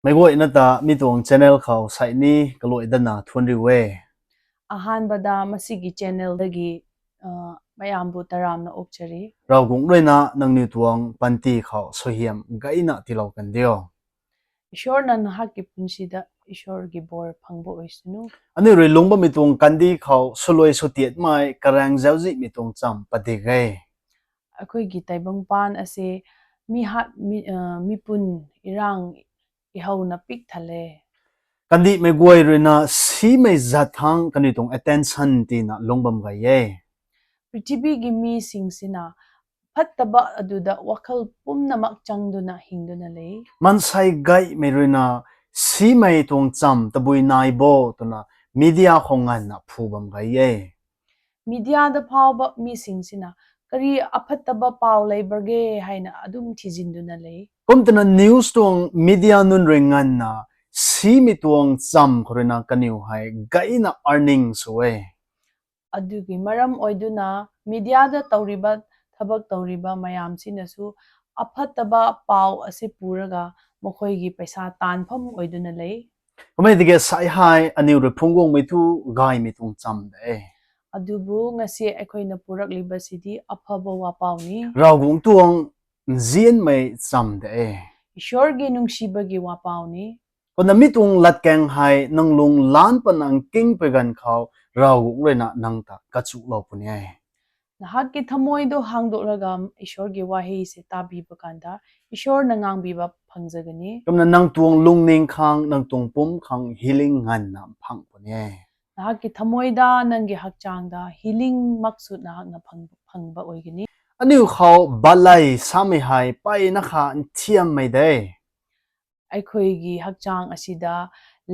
Maigo inata mitong channel khau saini kaloi dana thunri we ꯑꯍꯥꯟꯕꯗ ꯃꯁꯤꯒꯤ ꯆꯦꯅꯦꯜꯗꯒꯤ ꯃꯌꯥꯝꯕꯨ ꯇꯔꯥꯝꯅ ꯑꯣꯛꯆꯔꯤ rawgung loina nangni tuang panti khau sohiam gaina tilaw kandio ꯏꯁꯣꯔꯅ ꯅꯍꯥꯛꯀꯤ ꯄꯨꯟꯁꯤꯗ ꯏꯁꯣꯔꯒꯤ ꯕꯣꯔ ꯐꯪꯕ ꯑꯣꯏꯁꯅꯨ ani roi longba mitong kandi khau soloi sotiet mai karang jauji mitong cham padigei ꯑꯩꯈꯣꯏꯒꯤ ꯇꯥꯏꯕꯪꯄꯥꯟ ꯑꯁꯤ ꯃꯤꯄꯨꯟ ꯏꯔꯥꯡ ꯏꯍꯧꯅ ꯄꯤꯛ ꯊꯜꯂꯦ kandi megoi roina si mai zathang kani tong attention ti na longbam ga ye ꯄ꯭ꯔꯤꯊꯤꯕꯤꯒꯤ ꯃꯤꯁꯤꯡꯁꯤꯅ ꯐꯠꯇꯕ ꯑꯗꯨꯗ ꯋꯥꯈꯜ ꯄꯨꯝꯅꯃꯛ ꯆꯪꯗꯨꯅ ꯍꯤꯡꯗꯨꯅ ꯂꯩ mansai gai mai roina si mai tong cham tabui nai bo tuna media khongan na phubam ga ye ꯃꯤꯗꯤꯌꯥꯗ ꯐꯥꯎꯕ ꯃꯤꯁꯤꯡꯁꯤꯅ ꯀꯔꯤ ꯑꯐꯠꯇꯕ ꯄꯥꯎ ꯂꯩꯕꯒꯦ ꯍꯥꯏꯅ ꯑꯗꯨꯝ ꯊꯤꯖꯤꯟꯗꯨꯅ ꯂꯩ komtana news tong media nun rengan na si mitong cham khorena kaniu hai gaina earning suwe ꯑꯗꯨꯒꯤ ꯃꯔꯝ ꯑꯣꯏꯗꯨꯅ ꯃꯤꯗꯤꯌꯥꯗ ꯇꯧꯔꯤꯕ ꯊꯕꯛ ꯇꯧꯔꯤꯕ ꯃꯌꯥꯝꯁꯤꯅꯁꯨ ꯑꯐꯠꯇꯕ ꯄꯥꯎ ꯑꯁꯤ ꯄꯨꯔꯒ ꯃꯈꯣꯏꯒꯤ ꯄꯩꯁꯥ ꯇꯥꯟꯐꯝ ꯑꯣꯏꯗꯨꯅ ꯂꯩ komai dige sai hai aniu re phungong mitu gai mitong cham de ꯑꯗꯨꯕꯨ ꯉꯁꯤ ꯑꯩꯈꯣꯏꯅ ꯄꯨꯔꯛꯂꯤꯕꯁꯤꯗꯤ ꯑꯐꯕ ꯋꯥꯄꯥꯎꯅꯤ rawgung tuang zien mai cham de ꯏꯁꯣꯔꯒꯤ ꯅꯨꯡꯁꯤꯕꯒꯤ ꯋꯥꯄꯥꯎꯅꯤ kona mitung latkeng hai nanglung lan panang king pegan khau rawgung rena nangta kachu lo punya ꯅꯍꯥꯛꯀꯤ ꯊꯃꯣꯏꯗꯣ ꯍꯥꯡꯗꯣꯛꯂꯒ ꯏꯁꯣꯔꯒꯤ ꯋꯥꯍꯩꯁꯦ ꯇꯥꯕꯤꯕ ꯀꯥꯟꯗ ꯏꯁꯣꯔꯅ ꯉꯥꯡꯕꯤꯕ ꯐꯪꯖꯒꯅꯤ komna nang tuang lungning khang nang tung pum khang healing ngan nam phang punya ꯅꯍꯥꯛꯀꯤ ꯊꯃꯣꯏꯗ ꯅꯪꯒꯤ ꯍꯛꯆꯥꯡꯗ ꯍꯤꯂꯤꯡꯃꯛꯁꯨ ꯅꯍꯥꯛꯅ ꯐꯪꯕ ꯑꯣꯏꯒꯅꯤ aniu khau balai sami hai pai na kha thiam mai de ꯑꯩꯈꯣꯏꯒꯤ ꯍꯛꯆꯥꯡ ꯑꯁꯤꯗ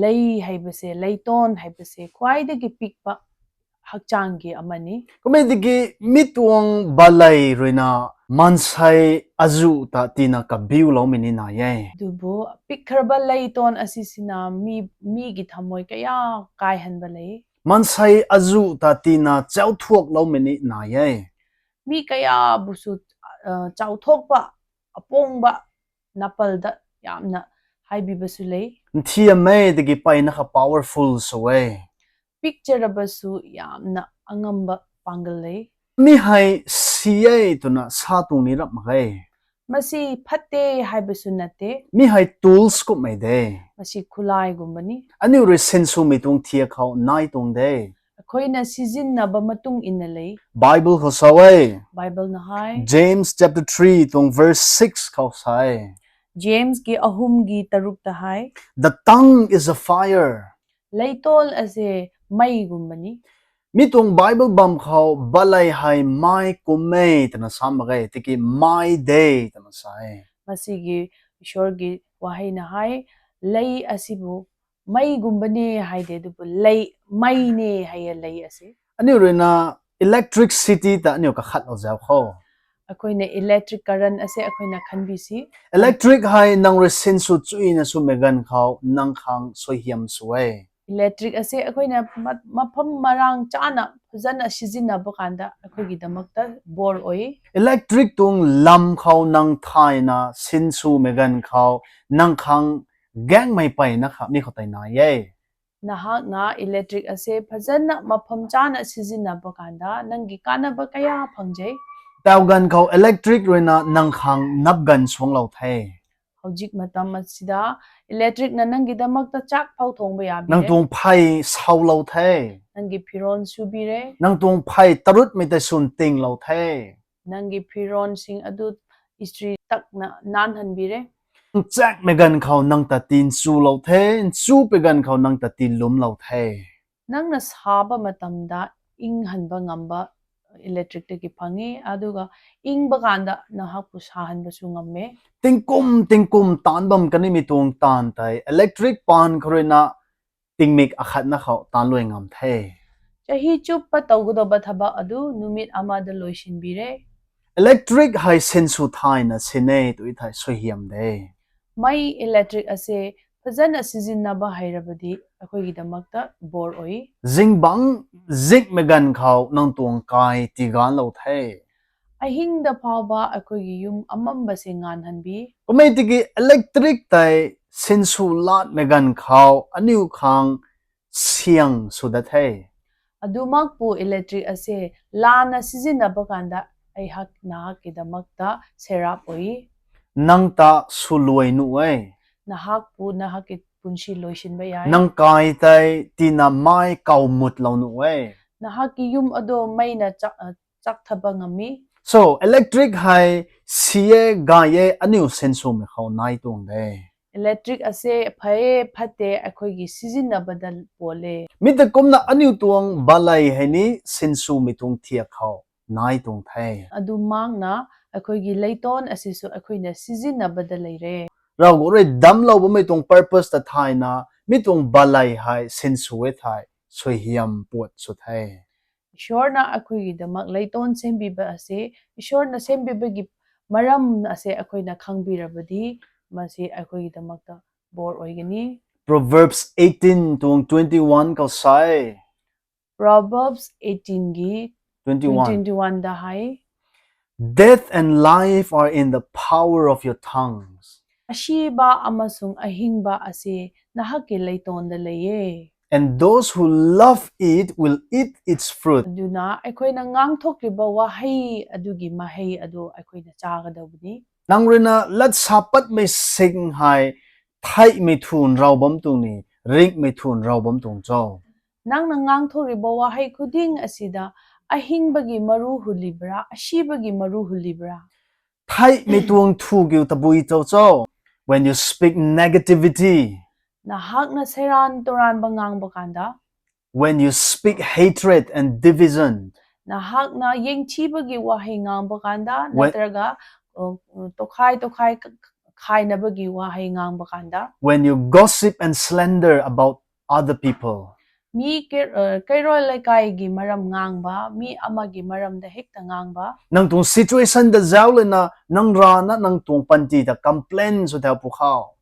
ꯂꯩ ꯍꯥꯏꯕꯁꯦ ꯂꯩꯇꯣꯟ ꯍꯥꯏꯕꯁꯦ ꯈ꯭ꯋꯥꯏꯗꯒꯤ ꯄꯤꯛꯄ ꯍꯛꯆꯥꯡꯒꯤ ꯑꯃꯅꯤ komedigi mitwang balai roina mansai azu ta tina ka biu lo mini na ye ꯑꯗꯨꯕꯨ ꯄꯤꯛꯈ꯭ꯔꯕ ꯂꯩꯇꯣꯟ ꯑꯁꯤꯁꯤꯅ ꯃꯤꯒꯤ ꯊꯃꯣꯏ ꯀꯌꯥ ꯀꯥꯏꯍꯟꯕ ꯂꯩ mansai azu ta tina chauthuak lo mini na ye ꯃꯤ ꯀꯌꯥꯕꯨꯁꯨ ꯆꯥꯎꯊꯣꯛꯄ ꯑꯄꯣꯡꯕ ꯅꯥꯄꯜꯗ ꯌꯥꯝꯅ ꯍꯥꯏꯕꯤꯕꯁꯨ ꯂꯩ thiam mai digi pai na kha powerful so we ꯄꯤꯛꯆꯔꯕꯁꯨ ꯌꯥꯝꯅ ꯑꯉꯝꯕ ꯄꯥꯡꯒꯜ ꯂꯩ mi hai siye tuna sa tu ni rap mai ꯃꯁꯤ ꯐꯠꯇꯦ ꯍꯥꯏꯕꯁꯨ ꯅꯠꯇꯦ mi hai tools ko mai de ꯃꯁꯤ ꯈꯨꯠꯂꯥꯏꯒꯨꯝꯕꯅꯤ aniu re sensu mitung thia khau nai tung de ꯑꯩꯈꯣꯏꯅ ꯁꯤꯖꯤꯟꯅꯕ ꯃꯇꯨꯡ ꯏꯟꯅ ꯂꯩ bible ho sawe ꯕꯥꯏꯕꯜꯅ high James chapter 3 tong verse 6 khau sai ꯖꯦꯝꯁꯀꯤ 3:3 high the tongue is a fire ꯂꯩꯇꯣꯜ ꯑꯁꯦ ꯃꯩꯒꯨꯝꯕꯅꯤ mitong bible bam khau balai hai mai kumei tana samagai tiki mai day tana sai ꯃꯁꯤꯒꯤ ꯏꯁꯣꯔꯒꯤ ꯋꯥꯍꯩꯅ ꯍꯥꯏ ꯂꯩ ꯑꯁꯤꯕꯨ ꯃꯩꯒꯨꯝꯕꯅꯦ ꯍꯥꯏꯗꯦ ꯑꯗꯨꯕꯨ ꯂꯩ ꯃꯩꯅꯦ ꯍꯥꯏꯌꯦ ꯂꯩ ꯑꯁꯤ ani rena electricity ta ani ka khat ojau kho ꯑꯩꯈꯣꯏꯅ ꯏꯂꯦꯛꯇ꯭ꯔꯤꯛ ꯀꯔꯟ ꯑꯁꯦ ꯑꯩꯈꯣꯏꯅ ꯈꯟꯕꯤꯁꯤ electric hai nang re sin su chuina su megan khau nang khang sohiam suai electric ꯑꯁꯦ ꯑꯩꯈꯣꯏꯅ ꯃꯐꯝ ꯃꯔꯥꯡ ꯆꯥꯅ ꯐꯖꯅ ꯁꯤꯖꯤꯟꯅꯕ ꯀꯥꯟꯗ ꯑꯩꯈꯣꯏꯒꯤꯗꯃꯛꯇ ꯕꯣꯔ ꯑꯣꯏ electric tung lam khau nang thai na sin su megan khau nang khang gang mai pai na kha ni khotai na ye ꯅꯍꯥꯛꯅ ꯏꯂꯦꯛꯇ꯭ꯔꯤꯛ ꯑꯁꯦ ꯐꯖꯅ ꯃꯐꯝ ꯆꯥꯅ ꯁꯤꯖꯤꯟꯅꯕ ꯀꯥꯟꯗ ꯅꯪꯒꯤ ꯀꯥꯟꯅꯕ ꯀꯌꯥ ꯐꯪꯖꯩ tawgan khau electric rena nang khang napgan song lau thai ꯍꯧꯖꯤꯛ ꯃꯇꯝ ꯑꯁꯤꯗ ꯏꯂꯦꯛꯇ꯭ꯔꯤꯛꯅ ꯅꯪꯒꯤꯗꯃꯛꯇ ꯆꯥꯛ ꯐꯥꯎ ꯊꯣꯡꯕ nang ꯌꯥꯕꯤꯔꯦ tung phai sau lau thai ꯅꯪꯒꯤ ꯐꯤꯔꯣꯜ ꯁꯨꯕꯤꯔꯦ nang tung phai tarut mai ta sun ting lau thai ꯅꯪꯒꯤ ꯐꯤꯔꯣꯜꯁꯤꯡ ꯑꯗꯨ ꯏꯁꯇ꯭ꯔꯤ ꯇꯛꯅ ꯅꯥꯟꯍꯟꯕꯤꯔꯦ chak megan khau nang ta tin su lau thai chu pegan khau nang ta tin lum lau thai ꯅꯪꯅ ꯁꯥꯕ ꯃꯇꯝꯗ ꯏꯪꯍꯟꯕ ꯉꯝꯕ ꯏꯂꯦꯛꯇ꯭ꯔꯤꯛꯇꯒꯤ ꯐꯪꯉꯤ ꯑꯗꯨꯒ ꯏꯪꯕ ꯀꯥꯟꯗ ꯅꯍꯥꯛꯄꯨ ꯁꯥꯍꯟꯕꯁꯨ ꯉꯝꯃꯦ tingkum tanbam kani mi tung tan tai electric pan khorena tingmik akhat na khau tan loi ngam thai ꯆꯍꯤ ꯆꯨꯞꯄ ꯇꯧꯒꯗꯧꯕ ꯊꯕꯛ ꯑꯗꯨ ꯅꯨꯃꯤꯠ ꯑꯃꯗ ꯂꯣꯏꯁꯤꯟꯕꯤꯔꯦ electric hai sensu thai na sine tu thai sohiam de ꯃꯩ ꯏꯂꯦꯛꯇ꯭ꯔꯤꯛ ꯑꯁꯦ ꯐꯖꯅ ꯁꯤꯖꯤꯟꯅꯕ ꯍꯩꯔꯕꯗꯤ ꯑꯩꯈꯣꯏꯒꯤꯗꯃꯛꯇ ꯕꯣꯔ ꯑꯣꯏ jingbang zik megan khau nang tung kai tigan lau thai ꯑꯍꯤꯡꯗ ꯐꯥꯎꯕ ꯑꯩꯈꯣꯏꯒꯤ ꯌꯨꯝ ꯑꯃꯝꯕꯁꯦ ꯉꯥꯟꯍꯟꯕꯤ komai tiki electric tai sinsu lat megan khao aniu khang siang sudathe. Adumakpu electric ase lana sizinaba kanda aihak nahakkidamakta serap oi. Nang ta suluay nuay. Nahakpu nahakit punshi loishinba yai. Nang kai tay tina mai kaumut lau nuay. Nahakki yum ado maina chaktaba ngami. So electric hai siye gaye aniu sensu me khao nai tung de. Electric ase phaye phate akhoigi sizinabada pole. Mita kumna aniu tuang balay heni sensu mitung thia khao nai tung thay. Adumangna akhoigi leiton asisu akhoina sizinabada leire. Rao gore dam lau ba tung purpose ta thai na mitung balay hai sensu e thai soi hiam puat su thay. Ishorna akhoigidamak leiton sembiba ase ishorna sembibagi maram ase akhoina khangbirabadi masi akhoigidamakta bor oigani. Proverbs 18 tuang 21 kau sai. Proverbs 18 gi 21. 21 da hai. Death and life are in the power of your tongues. Ashiba amasung ahingba ase nahakki leitonda leye. And those who love it will eat its fruit. Aduna akhoina ngangthokriba wahai adugi mahai adu akhoina chagadabni. Nangrina lat sapat me sing hai thai me thun raubam tung ni ring me thun raubam tung chau. Nangna ngangthokriba wahai khuding asida ahingbagi maru hulibra ashibagi maru hulibra. Thai me tuang thu gyu tabui chau chau. When you speak negativity, Nahakna seran toran bangang bakanda. when you speak hatred and division, Nahakna yengchibagi wahai ngang bakanda When- natraga tokhai khainabagi wahai ngang bakanda. when you gossip and slander about other people, Mi kairol laikai gi maram ngangba mi amagi maramda hekta ngangba. nang tung situation da zaule na nang rana nang tung panti da complain su da pukhao.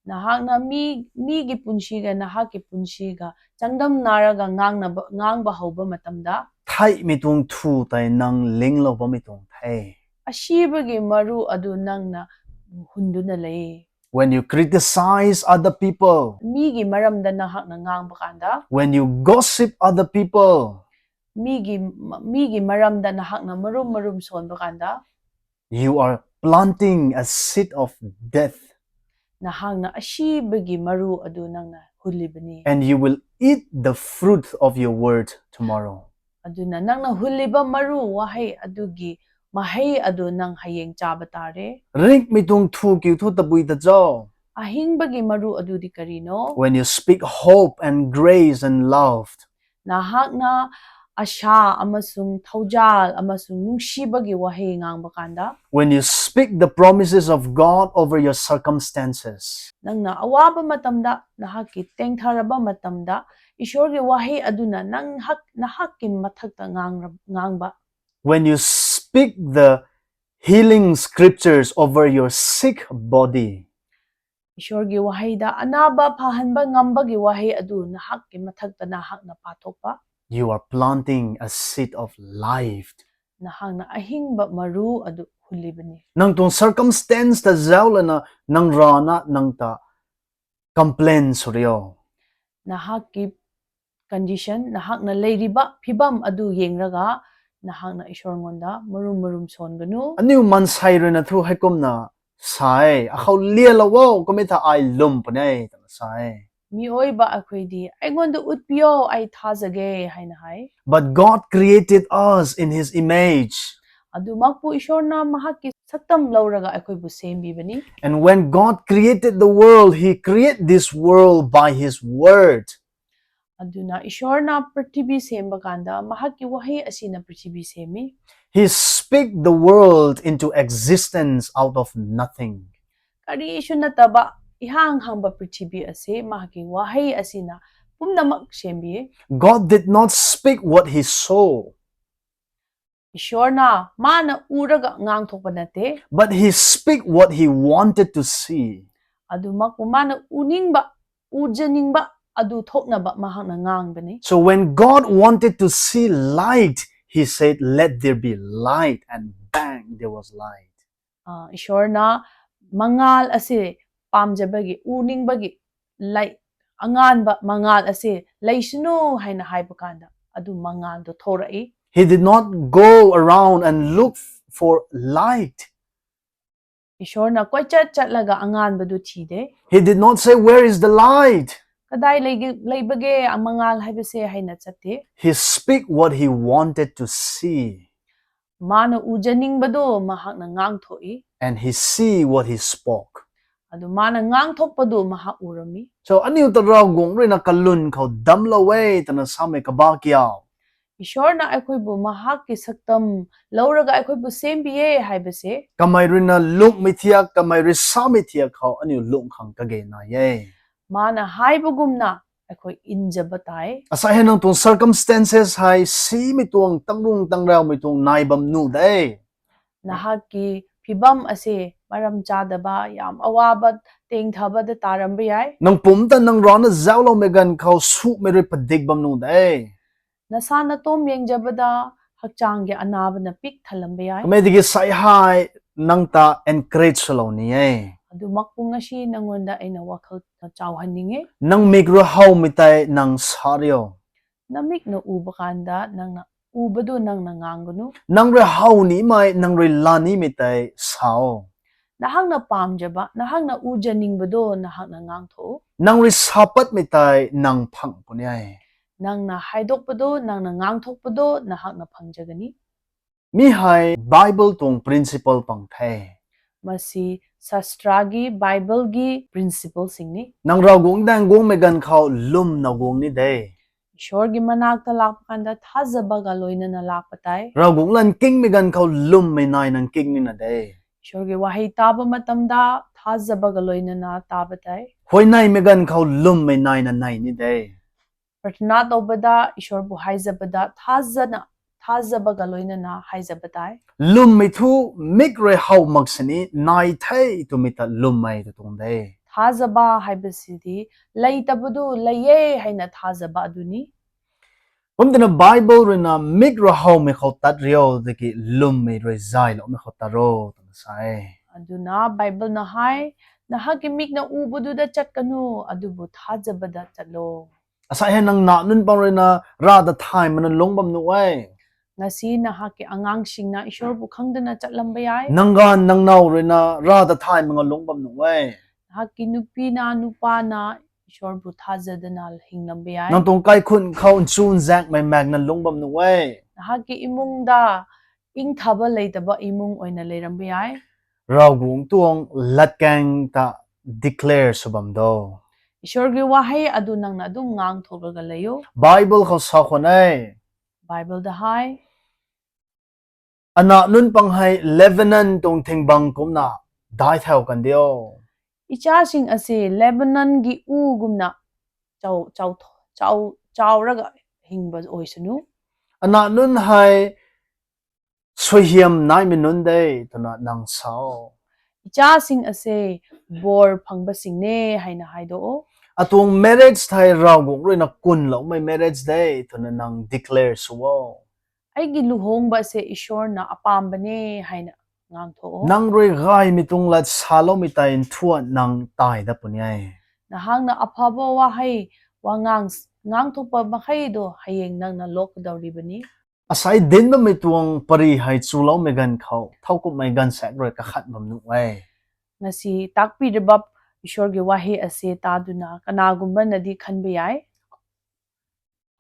Nahakna mi gi punshiga nahaki punshiga changdam naraga ngangba hauba matamda Thai mi tung thu tai nang ling lo ba mi tung thai. ashibagi maru adu nangna hunduna lay. When you criticize other people, Mi gi maramda nahakna ngangba kanda when you gossip other people, mi gi maramda nahakna marum sonba kanda you are planting a seed of death, nahakna ashibagi maru adu nangna hulibani. and you will eat the fruit of your word tomorrow. Aduna nangna huliba maru wahai adugi mahai adu nang hayeng chabatare. Ring mi tung thu ki thu tabui da jo. Ahingbagi maru adu di karino. When you speak hope and grace and love, Nahakna asha amasung thaujal amasung nungshibagi wahai ngangba kanda when you speak the promises of God over your circumstances, nangna awaba matamda nahaki tengtharaba matamda ishorgi wahai aduna nahaki mathakta ngangba. when you speak the healing scriptures over your sick body, Ishorgi wahai da anaba phahanba ngambagi wahai adu nahaki mathakta nahakna pathokpa you are planting a seed of life. nahakna ahingba maru adu hulibani. Nang tung circumstance ta zaula na nang rana nang ta complain suryo. Nahaki condition nahakna leiriba phibam adu yengraga nahakna ishorngonda marum songanu. Aniu man saire na thu hekom na sai akhaw lia lawo komita ai lum panai ta sai. Mioiba akwedi aingonda utpio ai thazage haina hai. But God created us in his image. Adumakpu ishorna mahaki saktam lauraga akoibu sembibani. And when God created the world, he created this world by his word. Aduna ishorna prithibi semba kanda mahaki wahai asina prithibi semi. He speak the world into existence out of nothing. Kari ishunataba ihang hangba prithibi ase mahaki wahai asina pumnamak sembi. God did not speak what he saw, Ishorna mana uraga ngangthokpa nate. but he speak what he wanted to see. Adumakpu mana uningba ujaningba adu thoknaba mahakna ngangbani. So when God wanted to see light, he said, "Let there be light," and bang, there was light. Ishorna mangal ase ꯄꯥꯝꯖꯕꯒꯤ ꯎꯅꯤꯡꯕꯒꯤ ꯂꯩ ꯑꯉꯥꯟꯕ ꯃꯉꯥꯜ ꯑꯁꯤ ꯂꯩꯁꯅꯨ ꯍꯥꯏꯅ ꯍꯥꯏꯕ ꯀꯥꯟꯗ ꯑꯗꯨ ꯃꯉꯥꯜꯗꯣ ꯊꯣꯔꯛꯏ. He did not go around and look for light. ꯏꯁꯣꯔꯅ ꯀꯣꯏꯆꯠ ꯆꯠꯂꯒ ꯑꯉꯥꯟꯕꯗꯨ ꯊꯤꯗꯦ. He did not say, "Where is the light?" ꯀꯗꯥꯏ ꯂꯩꯕꯒꯦ ꯃꯉꯥꯜ ꯍꯥꯏꯕꯁꯦ ꯍꯥꯏꯅ ꯆꯠꯇꯦ. He speak what he wanted to see, ꯃꯥꯅ ꯎꯖꯅꯤꯡꯕꯗꯣ ꯃꯍꯥꯛꯅ ꯉꯥꯡꯊꯣꯛꯏ. and he see what he spoke. ꯑꯗꯨ ꯃꯥꯅ ꯉꯥꯡꯊꯣꯛꯄꯗꯨ ꯃꯍꯥꯛ ꯎꯔꯝꯃꯤ. So aniu tarau gong rena kalun khau dam lawe tana same ka ba kyaw. ꯏꯁꯣꯔꯅ ꯑꯩꯈꯣꯏꯕꯨ ꯃꯍꯥꯛꯀꯤ ꯁꯛꯇꯝ ꯂꯧꯔꯒ ꯑꯩꯈꯣꯏꯕꯨ ꯁꯦꯝꯕꯤꯌꯦ ꯍꯥꯏꯕꯁꯦ Kamai rena luk mithia kamai ri samithia khau aniu luk khang ka ge na ye. ꯃꯥꯅ ꯍꯥꯏꯕꯒꯨꯝꯅ ꯑꯩꯈꯣꯏ ꯏꯟꯖꯕ ꯇꯥꯏ. Asa henang tong circumstances hai si mitong tangrung tangrau mitong naibam nu dai. ꯅꯍꯥꯛꯀꯤ ꯐꯤꯕꯝ ꯑꯁꯤ ꯃꯔꯝ ꯆꯥꯗꯕ ꯌꯥꯝ ꯑꯋꯥꯕ ꯇꯦꯡꯊꯕꯗ ꯇꯥꯔꯝꯕ ꯌꯥꯏ. Nang pumta nang rana zawlo megan khau su mere padik bam nu dai. ꯅꯁꯥ ꯅꯇꯣꯝ ꯌꯦꯡꯖꯕꯗ ꯍꯛꯆꯥꯡꯒꯤ ꯑꯅꯥꯕꯅ ꯄꯤꯛ ꯊꯜꯂꯝꯕ ꯌꯥꯏ. Kamai digi sai hai nang ta encourage salo ni ye. ꯑꯗꯨꯃꯛꯄꯨ ꯉꯁꯤ ꯅꯉꯣꯟꯗ ꯑꯩꯅ ꯋꯥꯈꯜ ꯆꯥꯎꯍꯟꯅꯤꯡꯉꯤ. Nang migro hau mitai nang sario. ꯅꯃꯤꯠꯅ ꯎꯕ ꯀꯥꯟꯗ ꯅꯪꯅ ꯎꯕꯗꯨ ꯅꯪꯅ ꯉꯥꯡꯒꯅꯨ. Nang re hau ni mai nang re lani mitai sao. ꯅꯍꯥꯛꯅ ꯄꯥꯝꯖꯕ ꯅꯍꯥꯛꯅ ꯎꯖꯅꯤꯡꯕꯗꯣ ꯅꯍꯥꯛꯅ ꯉꯥꯡꯊꯣꯛꯎ. Nang re sapat mitai nang phang punyai. ꯅꯪꯅ ꯍꯥꯏꯗꯣꯛꯄꯗꯣ ꯅꯪꯅ ꯉꯥꯡꯊꯣꯛꯄꯗꯣ ꯅꯍꯥꯛꯅ ꯐꯪꯖꯒꯅꯤ. Mi hai Bible tong principle pang thai. ꯃꯁꯤ ꯁꯥꯁꯇ꯭ꯔꯥꯒꯤ ꯕꯥꯏꯕꯜꯒꯤ ꯄ꯭ꯔꯤꯟꯁꯤꯄꯜꯁꯤꯡꯅꯤ. Nang rau gong dang gong megan khau lum na gong ni dai. ꯏꯁꯣꯔꯒꯤ ꯃꯅꯥꯛꯇ ꯂꯥꯛꯄ ꯀꯥꯟꯗ ꯊꯥꯖꯕꯒ ꯂꯣꯏꯅꯅ ꯂꯥꯛꯄ ꯇꯥꯏ. Rau gong lan king megan khau lum me nai nang king ni na dai. ꯏꯁꯣꯔꯒꯤ ꯋꯥꯍꯩ ꯇꯥꯕ ꯃꯇꯝꯗ ꯊꯥꯖꯕꯒ ꯂꯣꯏꯅꯅ ꯇꯥꯕ ꯇꯥꯏ. Hoi nai megan khau lum me nai na nai ni dai. ꯄ꯭ꯔꯊꯅꯥ ꯇꯧꯕꯗ ꯏꯁꯣꯔꯕꯨ ꯍꯥꯏꯖꯕꯗ ꯊꯥꯖꯕꯒ ꯂꯣꯏꯅꯅ ꯍꯥꯏꯖꯕ ꯇꯥꯏ. Lum me thu mik re hau maksani nai thai tu mita lum mai tu tong dai. ꯊꯥꯖꯕ ꯍꯥꯏꯕꯁꯤꯗꯤ ꯂꯩꯇꯕꯗꯨ ꯂꯩꯌꯦ ꯍꯥꯏꯅ ꯊꯥꯖꯕ ꯑꯗꯨꯅꯤ. Umdina Bible rena mik re hau me khau tat rio de ki lum me re zai lo me khau taro tu sai. ꯑꯗꯨꯅ ꯕꯥꯏꯕꯜꯅ ꯍꯥꯏ ꯅꯍꯥꯛꯀꯤ ꯃꯤꯠꯅ ꯎꯕꯗꯨꯗ ꯆꯠꯀꯅꯨ ꯑꯗꯨꯕꯨ ꯊꯥꯖꯕꯗ ꯆꯠꯂꯣ. Asa he nang na nun pang rena ra da thai man longbam nu wai. ꯉꯁꯤ ꯅꯍꯥꯛꯀꯤ ꯑꯉꯥꯡꯁꯤꯡꯅ ꯏꯁꯣꯔꯕꯨ ꯈꯪꯗꯅ ꯆꯠꯂꯝꯕ ꯌꯥꯏ. Nangan nang nau rena ra da thai man longbam nu wai. ꯅꯍꯥꯛꯀꯤ ꯅꯨꯄꯤꯅ ꯅꯨꯄꯥꯅ ꯏꯁꯣꯔꯕꯨ ꯊꯥꯖꯗꯅ ꯍꯤꯡꯂꯝꯕ ꯌꯥꯏ. Nang tong kai khun khau chun zak mai mag na longbam nu wai. ꯅꯍꯥꯛꯀꯤ ꯏꯃꯨꯡꯗ ꯏꯪꯊꯕ ꯂꯩꯇꯕ ꯏꯃꯨꯡ ꯑꯣꯏꯅ ꯂꯩꯔꯝꯕ ꯌꯥꯏ. Rau gong tuong latkang ta declare subam do. ꯏꯁꯣꯔꯒꯤ ꯋꯥꯍꯩ ꯑꯗꯨ ꯅꯪꯅ ꯑꯗꯨꯝ ꯉꯥꯡꯊꯣꯛꯂꯒ ꯂꯩꯌꯨ. Bible khau sa khonai. ꯕꯥꯏꯕꯜꯗ ꯍꯥꯏ Ana nun pang hai Lebanon tong thingbang kumna dai thau kan dio. ꯏꯆꯥꯁꯤꯡ ꯑꯁꯤ ꯂꯦꯕꯅꯟꯒꯤ ꯎꯒꯨꯝꯅ ꯆꯥꯎꯔꯒ ꯍꯤꯡꯕ ꯑꯣꯏꯁꯅꯨ. Ana nun hai sohiam nai minun dai tuna nang sao. ꯏꯆꯥꯁꯤꯡ ꯑꯁꯤ ꯕꯣꯔ ꯐꯪꯕꯁꯤꯡꯅꯦ ꯍꯥꯏꯅ ꯍꯥꯏꯗꯣꯛꯑꯣ. Atung marriage thai rau gong rena kun lo mai marriage dai tuna nang declare suwo. ꯑꯩꯒꯤ ꯂꯨꯍꯣꯡꯕ ꯑꯁꯤ ꯏꯁꯣꯔꯅ ꯑꯄꯥꯝꯕꯅꯦ ꯍꯥꯏꯅ ꯉꯥꯡꯊꯣꯛꯑꯣ. Nang roi gai mitung lat salo mitai thua nang tai da punyai. ꯅꯍꯥꯛꯅ ꯑꯐꯕ ꯋꯥꯍꯩ ꯉꯥꯡꯊꯣꯛꯄ ꯃꯈꯩꯗꯣ ꯍꯌꯦꯡ ꯅꯪꯅ ꯂꯣꯛꯀꯗꯧꯔꯤꯕꯅꯤ. Asai din ba mituang pari hai chulo megan khau thaukup mai gan sak roi ka khat bam nu wai. ꯉꯁꯤ ꯇꯥꯛꯄꯤꯔꯤꯕ ꯏꯁꯣꯔꯒꯤ ꯋꯥꯍꯩ ꯑꯁꯤ ꯇꯥꯗꯨꯅ ꯀꯅꯥꯒꯨꯝꯕꯅꯗꯤ ꯈꯟꯕ ꯌꯥꯏ.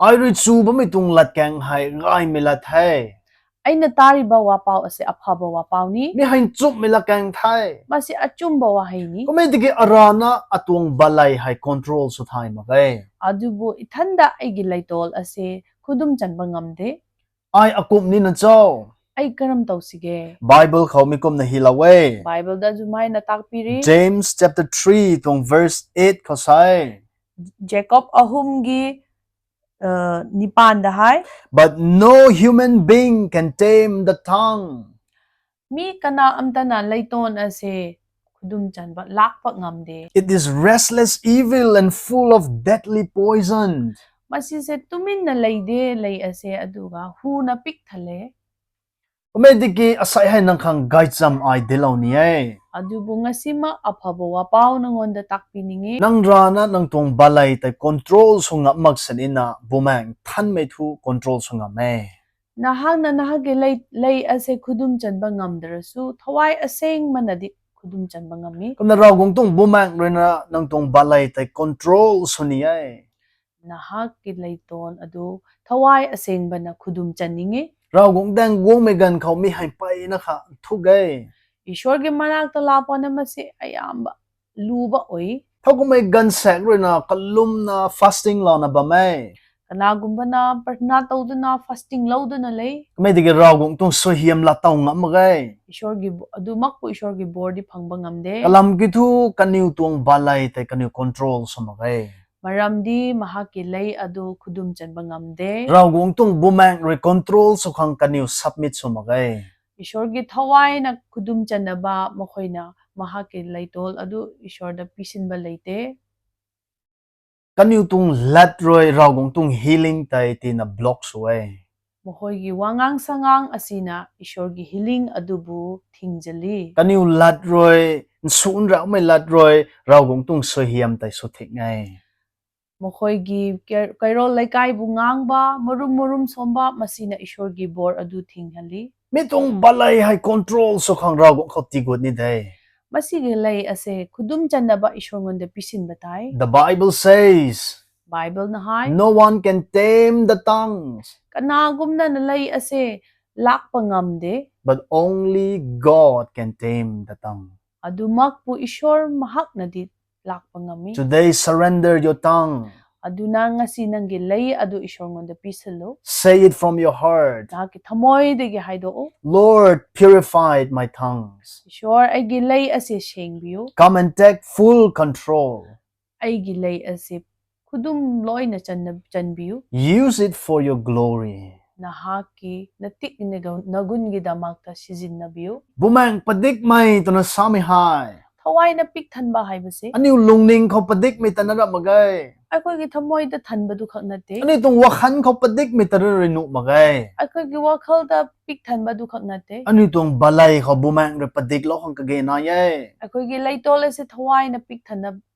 Ai roi chu ba mitung lat kang hai gai milat hai. ꯑꯩꯅ ꯇꯥꯔꯤꯕ ꯋꯥꯄꯥꯎ ꯑꯁꯤ ꯑꯐꯕ ꯋꯥꯄꯥꯎꯅꯤ. Mi hain chup milat kang thai. ꯃꯁꯤ ꯑꯆꯨꯝꯕ ꯋꯥꯍꯩꯅꯤ. Kumai digi arana atung balai hai control su thai ma gai. ꯑꯗꯨꯕꯨ ꯏꯊꯟꯗ ꯑꯩꯒꯤ ꯂꯩꯇꯣꯜ ꯑꯁꯤ ꯈꯨꯗꯨꯝ ꯆꯟꯕ ꯉꯝꯗꯦ. Ai akup ni na chau. ꯑꯩ ꯀꯔꯝ ꯇꯧꯁꯤꯒꯦ? Bible khau mi kum na hilawe. ꯕꯥꯏꯕꯜꯗ ꯑꯗꯨꯃꯥꯏꯅ ꯇꯥꯛꯄꯤꯔꯤ. James chapter 3 tong verse 8 khosai. ꯖꯦꯀꯣꯕ 3ꯒꯤ 9ꯗ high. But no human being can tame the tongue. ꯃꯤ ꯀꯅꯥ ꯑꯝꯇꯅ ꯂꯩꯇꯣꯟ ꯑꯁꯤ ꯈꯨꯗꯨꯝ ꯆꯟꯕ ꯂꯥꯛꯄ ꯉꯝꯗꯦ. It is restless evil and full of deadly poison. ꯃꯁꯤꯁꯦ ꯇꯨꯃꯤꯟꯅ ꯂꯩꯗꯦ ꯂꯩ ꯑꯁꯦ ꯑꯗꯨꯒ ꯍꯨꯅ ꯄꯤꯛ ꯊꯜꯂꯦ. Kumediki asay hay nang kang guide jam ay dilaw niya. ꯑꯗꯨꯕꯨ ꯉꯁꯤꯃꯛ ꯑꯐꯕ ꯋꯥꯄꯥꯎ ꯅꯉꯣꯟꯗ ꯇꯥꯛꯄꯤꯅꯤꯡꯉꯤ Nang rana nang tong balay tay control sunga magsanina bumang than may thu control sunga me. ꯅꯍꯥꯛꯅ ꯅꯍꯥꯛꯀꯤ ꯂꯩ ꯑꯁꯦ ꯈꯨꯗꯨꯝ ꯆꯟꯕ ꯉꯝꯗ꯭ꯔꯁꯨ ꯊꯋꯥꯏ ꯑꯁꯦꯡꯕꯅꯗꯤ ꯈꯨꯗꯨꯝ ꯆꯟꯕ ꯉꯝꯃꯤ Kumna raw gong tong bumang rena nang tong balay tay control suniya. ꯅꯍꯥꯛꯀꯤ ꯂꯩꯇꯣꯟ ꯑꯗꯨ ꯊꯋꯥꯏ ꯑꯁꯦꯡꯕꯅ ꯈꯨꯗꯨꯝ ꯆꯟꯅꯤꯡꯉꯤ Raw gong dang wong megan khaw mi hay pai na kha thugay. ꯏꯁꯣꯔꯒꯤ ꯃꯅꯥꯛꯇ ꯂꯥꯛꯄꯅ ꯃꯁꯤ ꯑꯌꯥꯝꯕ ꯂꯨꯕ ꯑꯣꯏ Thogumay gan sak rena kalum na fasting la na bamay. ꯀꯅꯥꯒꯨꯝꯕꯅ ꯄ꯭ꯔꯊꯅꯥ ꯇꯧꯗꯨꯅ ꯐꯥꯁꯇꯤꯡ ꯂꯧꯗꯨꯅ ꯂꯩ Kumediki raw gong tong sohiam la taw ngamagay. ꯏꯁꯣꯔꯒꯤ ꯑꯗꯨꯃꯛꯄꯨ ꯏꯁꯣꯔꯒꯤ ꯕꯣꯔꯗꯤ ꯐꯪꯕ ꯉꯝꯗꯦ Kalam gitu kaniu tuang balay tay kaniu control sumagay. ꯃꯔꯝꯗꯤ ꯃꯍꯥꯛꯀꯤ ꯂꯩ ꯑꯗꯨ ꯈꯨꯗꯨꯝ ꯆꯟꯕ ꯉꯝꯗꯦ Raw gong tong bumang re control sukhang kaniu submit sumagay. ꯏꯁꯣꯔꯒꯤ ꯊꯋꯥꯏꯅ ꯈꯨꯗꯨꯝ ꯆꯟꯅꯕ ꯃꯈꯣꯏꯅ ꯃꯍꯥꯛꯀꯤ ꯂꯩꯇꯣꯜ ꯑꯗꯨ ꯏꯁꯣꯔꯗ ꯄꯤꯁꯤꯟꯕ ꯂꯩꯇꯦ Kaniu tung lat roy raw gong tung healing tay tina block suway. ꯃꯈꯣꯏꯒꯤ ꯋꯥꯉꯥꯡ ꯁꯉꯥꯡ ꯑꯁꯤꯅ ꯏꯁꯣꯔꯒꯤ ꯍꯤꯂꯤꯡ ꯑꯗꯨꯕꯨ ꯊꯤꯡꯖꯤꯜꯂꯤ Kaniu lat roy suun raw may lat roy raw gong tung sohiam tay sothik ngay. ꯃꯈꯣꯏꯒꯤ ꯀꯩꯔꯣꯜ ꯂꯩꯀꯥꯏꯕꯨ ꯉꯥꯡꯕ ꯃꯔꯨꯝ ꯁꯣꯝꯕ ꯃꯁꯤꯅ ꯏꯁꯣꯔꯒꯤ ꯕꯣꯔ ꯑꯗꯨ ꯊꯤꯡꯍꯜꯂꯤ Mitong balay hay control sukhang raw gong khaw tigot ni day. ꯃꯁꯤꯒꯤ ꯂꯩ ꯑꯁꯦ ꯈꯨꯗꯨꯝ ꯆꯟꯅꯕ ꯏꯁꯣꯔꯉꯣꯟꯗ ꯄꯤꯁꯤꯟꯕ ꯇꯥꯏ The Bible says ꯕꯥꯏꯕꯜꯅ high no one can tame the tongues, ꯀꯅꯥꯒꯨꯝꯅ ꯂꯩ ꯑꯁꯦ ꯂꯥꯛꯄ ꯉꯝꯗꯦ but only God can tame the tongue. ꯑꯗꯨꯃꯛꯄꯨ ꯏꯁꯣꯔ ꯃꯍꯥꯛꯅꯗꯤ ꯂꯥꯛꯄ ꯉꯝꯃꯤ Today, surrender your tongue. ꯑꯗꯨꯅ ꯉꯁꯤ ꯅꯪꯒꯤ ꯂꯩ ꯑꯗꯨ ꯏꯁꯣꯔꯉꯣꯟꯗ ꯄꯤꯁꯜꯂꯨ Say it from your heart. ꯅꯍꯥꯛꯀꯤ ꯊꯃꯣꯏꯗꯒꯤ ꯍꯥꯏꯗꯣꯛꯎ Lord, purify my tongues. ꯏꯁꯣꯔ ꯑꯩꯒꯤ ꯂꯩ ꯑꯁꯤ ꯁꯦꯡꯕꯤꯌꯨ Come and take full control. ꯑꯩꯒꯤ ꯂꯩ ꯑꯁꯤ ꯈꯨꯗꯨꯝ ꯂꯣꯏꯅ ꯆꯟꯕꯤꯌꯨ Use it for your glory. ꯅꯍꯥꯛꯀꯤ ꯅꯇꯤꯛ ꯅꯒꯨꯟꯒꯤꯗꯃꯛꯇ ꯁꯤꯖꯤꯟꯅꯕꯤꯌꯨ Bumang padik may to na sami hai. ꯊꯋꯥꯏꯅ ꯄꯤꯛ ꯊꯟꯕ ꯍꯥꯏꯕꯁꯤ Ani lungning ko padik may tanara magay. ꯑꯩꯈꯣꯏꯒꯤ ꯊꯃꯣꯏꯗ ꯊꯟꯕꯗꯨ ꯈꯛ ꯅꯠꯇꯦ Ani tong wakhan ko padik may tanara rinu magay. ꯑꯩꯈꯣꯏꯒꯤ ꯋꯥꯈꯜꯗ ꯄꯤꯛ ꯊꯟꯕꯗꯨ ꯈꯛ ꯅꯠꯇꯦ Ani tong balay ko bumang re padik lo kang kagay na yay. ꯑꯩꯈꯣꯏꯒꯤ ꯂꯩꯇꯣꯜ ꯑꯁꯤ ꯊꯋꯥꯏꯅ ꯄꯤꯛ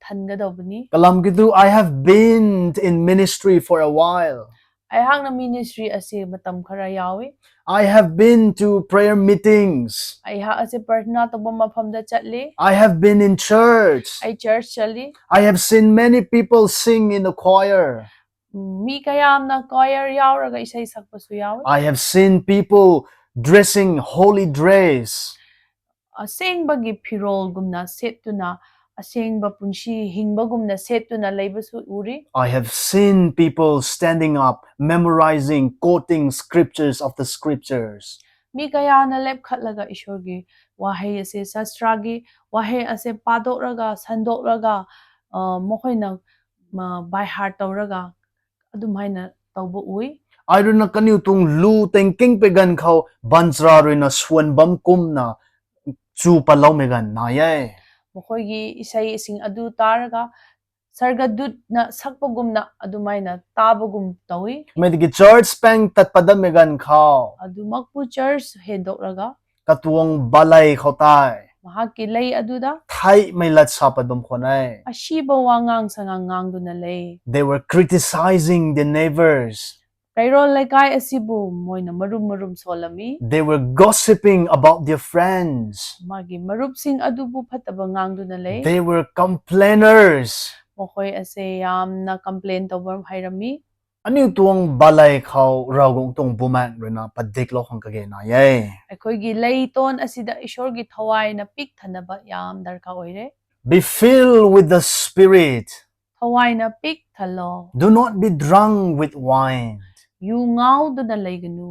ꯊꯟꯒꯗꯧꯕꯅꯤ Kalam gitu, I have been in ministry for a while. ꯑꯩꯍꯥꯛꯅ ministry ꯑꯁꯤ ꯃꯇꯝ ꯈꯔ ꯌꯥꯎꯏ I have been to prayer meetings. ꯑꯩꯍꯥꯛ ꯑꯁꯤ ꯄ꯭ꯔꯊꯅꯥ ꯇꯧꯕ ꯃꯐꯝꯗ ꯆꯠꯂꯤ I have been in church. ꯑꯩ ꯆꯔꯆ ꯆꯠꯂꯤ I have seen many people sing in the choir. ꯃꯤ ꯀꯌꯥꯝꯅ ꯀꯣꯌꯔ ꯌꯥꯎꯔꯒ ꯏꯁꯩ ꯁꯛꯄꯁꯨ ꯌꯥꯎꯏ I have seen people dressing holy dress. ꯑꯁꯦꯡꯕꯒꯤ ꯐꯤꯔꯣꯜꯒꯨꯝꯅ ꯁꯦꯠꯇꯨꯅ ꯑꯁꯦꯡꯕ ꯄꯨꯟꯁꯤ ꯍꯤꯡꯕꯒꯨꯝꯅ ꯁꯦꯠꯇꯨꯅ ꯂꯩꯕꯁꯨ ꯎꯔꯤ I have seen people standing up, memorizing, quoting scriptures of the scriptures. ꯃꯤ ꯀꯌꯥꯅ ꯂꯦꯞꯈꯠꯂꯒ ꯏꯁꯣꯔꯒꯤ ꯋꯥꯍꯩ ꯑꯁꯦ ꯁꯥꯁꯇ꯭ꯔꯥꯒꯤ ꯋꯥꯍꯩ ꯑꯁꯦ ꯄꯥꯗꯣꯛꯂꯒ ꯁꯟꯗꯣꯛꯂꯒ ꯃꯈꯣꯏꯅ ꯕꯥꯏ ꯍꯥꯔꯠ ꯇꯧꯔꯒ ꯑꯗꯨꯃꯥꯏꯅ ꯇꯧꯕ ꯎꯏ I don't know kaniu tung lu tengking pegan khau bansra ruina swanbam kumna chu palau megan na ye. ꯃꯈꯣꯏꯒꯤ ꯏꯁꯩꯁꯤꯡ ꯑꯗꯨ ꯇꯥꯔꯒ ꯁꯔꯒꯗꯨꯠꯅ ꯁꯛꯄꯒꯨꯝꯅ ꯑꯗꯨꯃꯥꯏꯅ ꯇꯥꯕꯒꯨꯝ ꯇꯧꯏ Medigi church peng tatpada megan khau ꯑꯗꯨꯃꯛꯄꯨ ꯆꯔꯆ ꯍꯦꯟꯗꯣꯛꯂꯒ katuang balay khotai ꯃꯍꯥꯛꯀꯤ ꯂꯩ ꯑꯗꯨꯗ thai may lat sapadum khonai. ꯑꯁꯤꯕ ꯋꯥꯉꯥꯡ ꯁꯉꯥꯡ ꯉꯥꯡꯗꯨꯅ ꯂꯩ They were criticizing the neighbors. ꯀꯩꯔꯣꯜ ꯂꯩꯀꯥꯏ ꯑꯁꯤꯕꯨ ꯃꯣꯏꯅ ꯃꯔꯨꯝ ꯁꯣꯜꯂꯝꯃꯤ They were gossiping about their friends. ꯃꯥꯒꯤ ꯃꯔꯨꯞꯁꯤꯡ ꯑꯗꯨꯕꯨ ꯐꯠꯇꯕ ꯉꯥꯡꯗꯨꯅ ꯂꯩ They were complainers. ꯃꯈꯣꯏ ꯑꯁꯦ ꯌꯥꯝꯅ ꯀꯝꯄ꯭ꯂꯦꯟ ꯇꯧꯕ ꯍꯩꯔꯝꯃꯤ Aniu tuang balay khau raugong tung bumak rena padik lo khang kage na ye. ꯑꯩꯈꯣꯏꯒꯤ ꯂꯩꯇꯣꯟ ꯑꯁꯤꯗ ꯏꯁꯣꯔꯒꯤ ꯊꯋꯥꯏꯅ ꯄꯤꯛ ꯊꯟꯅꯕ ꯌꯥꯝ ꯗꯔꯀꯥꯔ ꯑꯣꯏꯔꯦ Be filled with the Spirit. ꯊꯋꯥꯏꯅ ꯄꯤꯛ ꯊꯜꯂꯣ Do not be drunk with wine. ꯌꯨ ꯉꯥꯎꯗꯨꯅ ꯂꯩꯒꯅꯨ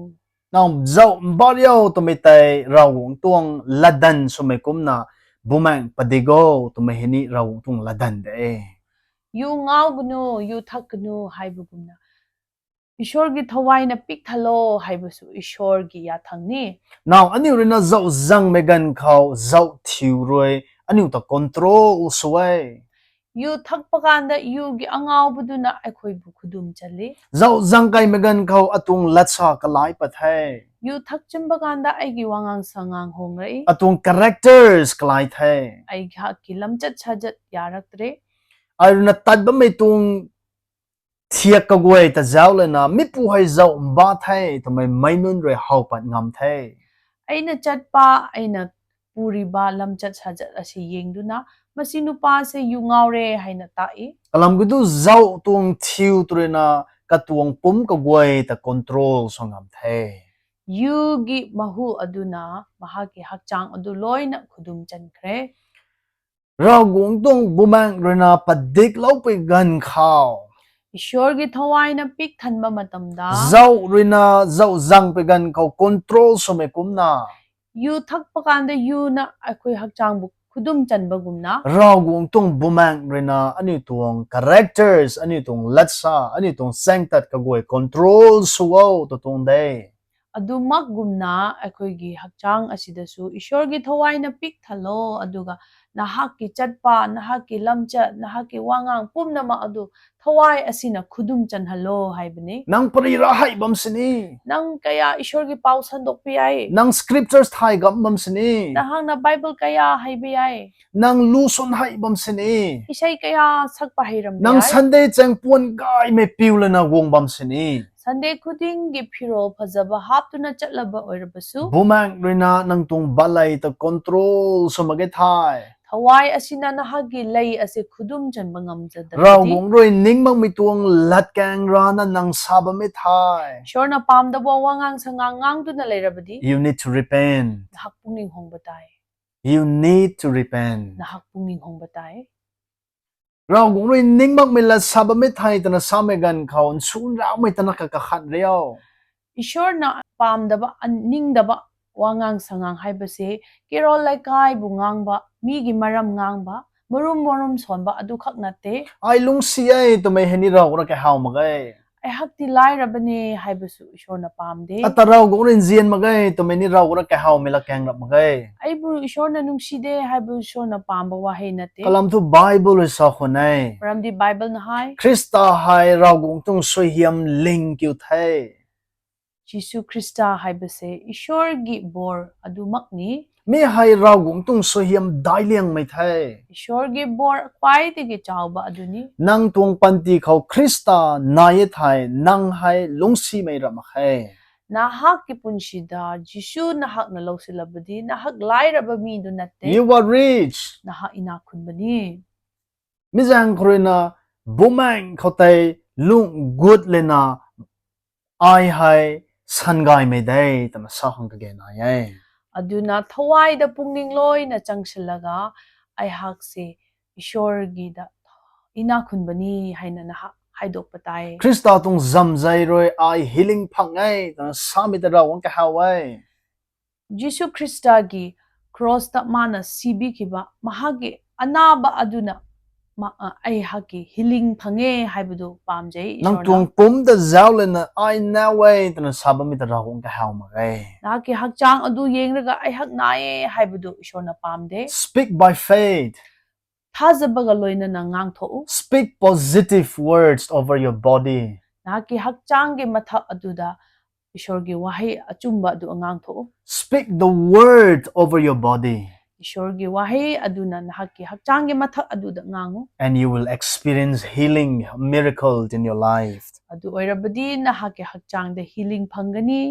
Now, zau baryo tumitay raugong tuang ladan sumekum na bumang padigo tumahini raugong tung ladan de. ꯌꯨ ꯉꯥꯎꯒꯅꯨ ꯌꯨ ꯊꯛꯀꯅꯨ ꯍꯥꯏꯕꯒꯨꯝꯅ ꯏꯁꯣꯔꯒꯤ ꯊꯋꯥꯏꯅ ꯄꯤꯛ ꯊꯜꯂꯣ ꯍꯥꯏꯕꯁꯨ ꯏꯁꯣꯔꯒꯤ ꯌꯥꯊꯪꯅꯤ Now, aniu rena zau zang megan khau zau thiu roi aniu ta control suway. ꯌꯨ ꯊꯛꯄ ꯀꯥꯟꯗ ꯌꯨꯒꯤ ꯑꯉꯥꯎꯕꯗꯨꯅ ꯑꯩꯈꯣꯏꯕꯨ ꯈꯨꯗꯨꯝ ꯆꯜꯂꯤ Zau zang kai megan khau atung latsa kalai pathay. yu thakchimba kanda aigi wangang sangang hongrai atong characters kalai thai ai haki lamchat sajat yaraktre aruna tadba mai tung thiak ka goi ta jaw le na mi pu hai zau ba thai to mai mainun re hau pat ngam thai aina chatpa aina puriba lamchat sajat asi yengduna masi nupa se yu ngawre haina tai kalam gudu zau tung thiu turena ka tuang pum ka goi ta control so ngam thai yugi mahu aduna mahaki hakchang adu loina khudum chankre raw gung tung bumang rena padik lau pe gan khao ishorgi thawaina pik thanba matamda zau rena zau zang pe gan khao control so me kumna yu thakpa kanda yu na akhoi hakchang bu khudum chanba gumna raw gung tung bumang rena ani tuang characters ani tung latsa ani tung sangtat ka goi control suo to tung dei adumak gumna akhoi hakchang asidasu ishorgi thawaina pik thalo aduga nahaki chatpa nahaki lamcha nahaki wangang pumnama adu thawai asina khudum chanhalo haibani nang parira hai bam sini nang kaya ishorgi pau sandok piyai nang scriptures thai gam bam sini nahang na bible kaya haibiyai nang luson hai bam sini isai kaya sakpa hiram nang biyai sunday chang puan gai me piwla na wong bam sini Sunday khudingi phirol phajaba haptuna chatlaba oirabasu bumang rena nang tung balai ta control so mage thai thawai asina nahagi lei ase khudum chanba raw ngamjadabadi gong roi ningmang mi tuang lat kang rana nang saba me thai shorna pamdaba wangang sangang ngangduna leirabadi you need to repent nahak pungning hongba tai you need to repent nahak pungning hongba tai raw gong roi ningmang mi lat saba me thai ta na same gan khaun sun raw me ta na ka khat reo ishorna pamdaba ningdaba wangang sangang haibase kerol laikai bu ngangba migi maram ngangba marum sonba adu khak natte ai lung si ai to mai heni raw ra ka haw magai ai hakti lairabane haibasu ishorna pamde ataraw gong rin zian magai to mai ni raw ra ka haw me la kang rap magai aibu ishorna nungside haibu ishorna pamba wahei nate kalam tu bible sa khonai maramdi bible na hai krista hai raw gong tung soi hiam ling kyu thai jisu krista haibase ishorgi bor adumakni me hai raw gong tung soi hiam dai liang mai thai ishorgi bor khwaidagi chawba aduni nang tung panti khau krista na ye thai nang hai lungsi mai ra ma khai nahak ki punshida jisu nahak na lausilabadi nahak lairaba mi du natte you are rich nahak ina khunbani mi jang khorena bumang khotai lung good lena ai hai sangai mai dai tam sa hang ka ge na ye aduna thawaida pungning loina changsilaga aihak se ishorgi da ina khunbani haina nahak haidokpa tai krista tung zam zai roi ai healing phangai tam sa mi da raw ka hawai jisu krista gi cross ta mana sibi kiba mahagi anaba aduna ai haki healing phange haibudu pamjai nang ishorna tung pum da zaw lena ai na wai tam sa ba mi da raw ka haw ma gai naki hakchang adu yengraga ai hak nae haibudu ishorna pamde speak by faith thajabaga loina na ngangtho speak positive words over your body naki hakchang ge matha aduda ishorgi wahai achumba adu ngangtho speak the word over your body ishorgi wahai aduna nahaki hakchang ge matha aduda ngangu and you will experience healing miracles in your life adu oirabadi nahaki hakchang de healing phangani